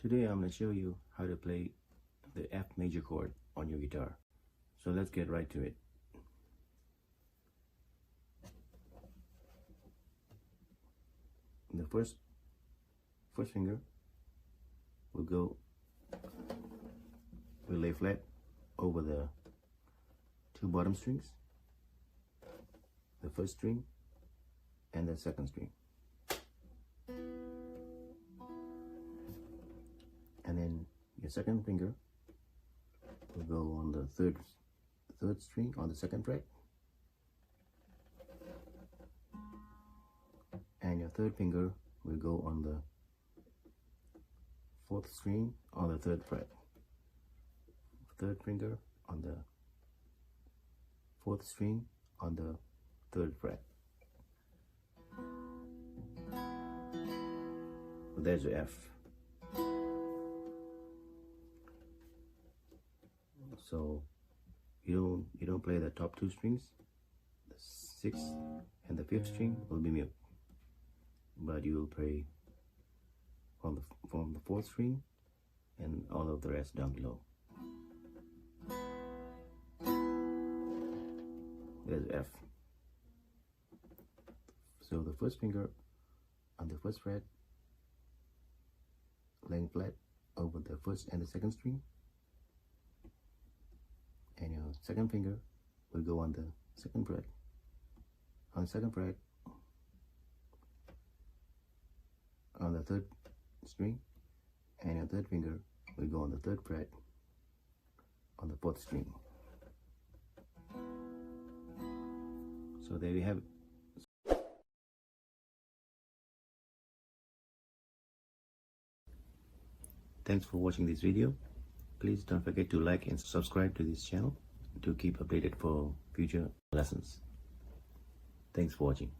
Today I'm going to show you how to play the F major chord on your guitar. So let's get right to it. The first finger will lay flat over the two bottom strings, the first string and the second string. And then your second finger will go on the third string on the second fret, and your third finger will go on the fourth string on the third fret. Third finger on the fourth string on the third fret. There's your F. So you don't play the top two strings. The sixth and the fifth string will be mute, but you will play from the fourth string and all of the rest down below. There's F. So the first finger on the first fret, laying flat over the first and the second string, and your second finger will go on the second fret. On the second fret, on the third string, and your third finger will go on the third fret on the fourth string. So there we have it. Thanks for watching this video. Please don't forget to like and subscribe to this channel to keep updated for future lessons. Thanks for watching.